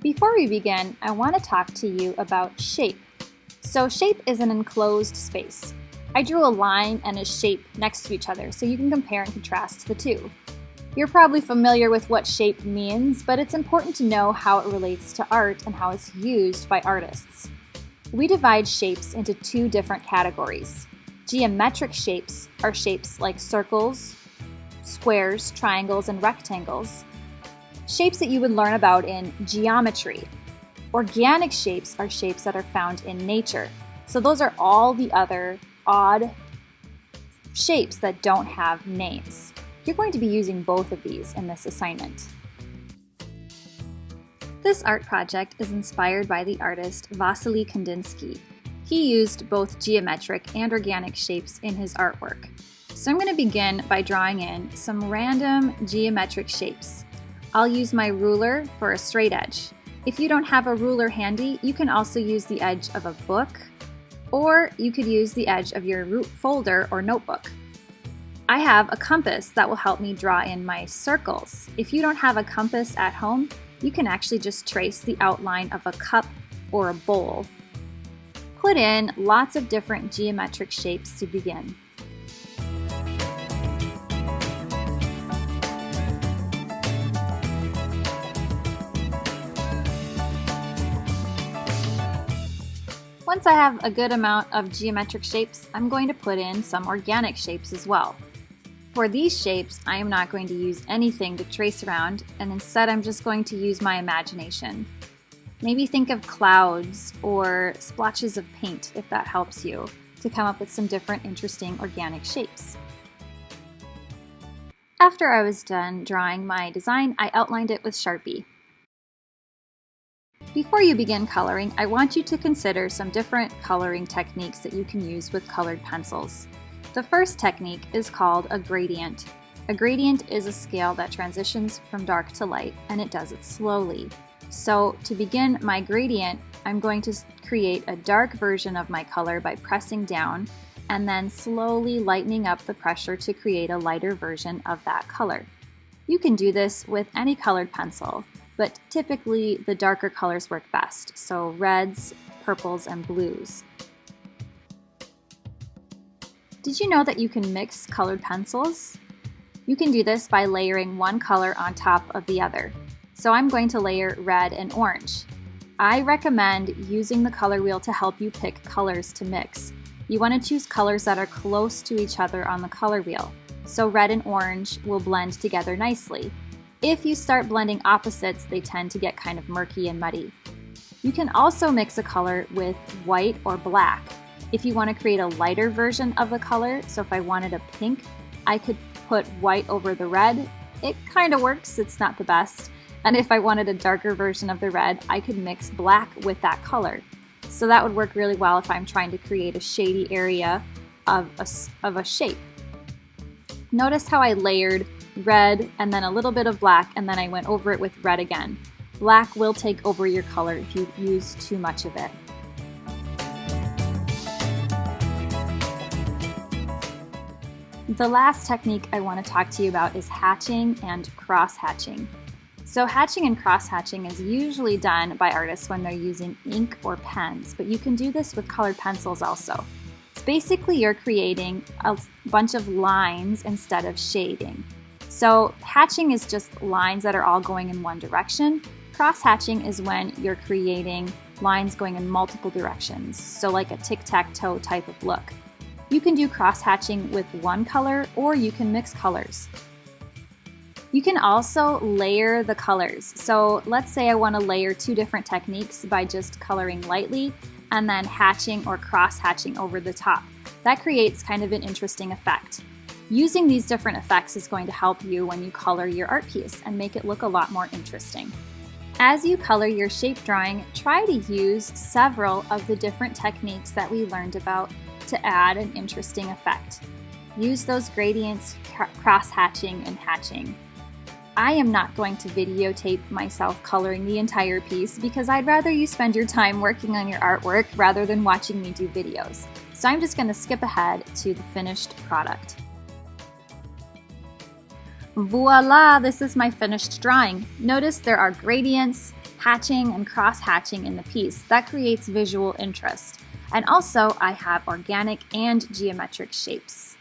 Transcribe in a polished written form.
Before we begin, I want to talk to you about shape. So shape is an enclosed space. I drew a line and a shape next to each other so you can compare and contrast the two. You're probably familiar with what shape means, but it's important to know how it relates to art and how it's used by artists. We divide shapes into two different categories. Geometric shapes are shapes like circles, squares, triangles, and rectangles. Shapes that you would learn about in geometry. Organic shapes are shapes that are found in nature. So those are all the other odd shapes that don't have names. You're going to be using both of these in this assignment. This art project is inspired by the artist Wassily Kandinsky. He used both geometric and organic shapes in his artwork. So I'm going to begin by drawing in some random geometric shapes. I'll use my ruler for a straight edge. If you don't have a ruler handy, you can also use the edge of a book, or you could use the edge of your folder or notebook. I have a compass that will help me draw in my circles. If you don't have a compass at home, you can actually just trace the outline of a cup or a bowl. Put in lots of different geometric shapes to begin. Once I have a good amount of geometric shapes, I'm going to put in some organic shapes as well. For these shapes, I am not going to use anything to trace around, and instead I'm just going to use my imagination. Maybe think of clouds or splotches of paint, if that helps you, to come up with some different interesting organic shapes. After I was done drawing my design, I outlined it with Sharpie. Before you begin coloring, I want you to consider some different coloring techniques that you can use with colored pencils. The first technique is called a gradient. A gradient is a scale that transitions from dark to light, and it does it slowly. So to begin my gradient, I'm going to create a dark version of my color by pressing down and then slowly lightening up the pressure to create a lighter version of that color. You can do this with any colored pencil, but typically the darker colors work best, so reds, purples, and blues. Did you know that you can mix colored pencils? You can do this by layering one color on top of the other. So I'm going to layer red and orange. I recommend using the color wheel to help you pick colors to mix. You want to choose colors that are close to each other on the color wheel, so red and orange will blend together nicely. If you start blending opposites, they tend to get kind of murky and muddy. You can also mix a color with white or black. If you want to create a lighter version of the color, so if I wanted a pink, I could put white over the red. It kind of works, it's not the best. And if I wanted a darker version of the red, I could mix black with that color. So that would work really well if I'm trying to create a shady area of a shape. Notice how I layered red and then a little bit of black, and then I went over it with red again. Black will take over your color if you use too much of it. The last technique I want to talk to you about is hatching and cross-hatching. So hatching and cross-hatching is usually done by artists when they're using ink or pens, but you can do this with colored pencils also. It's basically you're creating a bunch of lines instead of shading. So hatching is just lines that are all going in one direction. Cross-hatching is when you're creating lines going in multiple directions, so like a tic-tac-toe type of look. You can do cross-hatching with one color, or you can mix colors. You can also layer the colors. So let's say I want to layer two different techniques by just coloring lightly and then hatching or cross-hatching over the top. That creates kind of an interesting effect. Using these different effects is going to help you when you color your art piece and make it look a lot more interesting. As you color your shape drawing, try to use several of the different techniques that we learned about to add an interesting effect. Use those gradients, cross-hatching, and hatching. I am not going to videotape myself coloring the entire piece because I'd rather you spend your time working on your artwork rather than watching me do videos. So I'm just going to skip ahead to the finished product. Voila! This is my finished drawing. Notice there are gradients, hatching and cross-hatching in the piece. That creates visual interest. And also, I have organic and geometric shapes.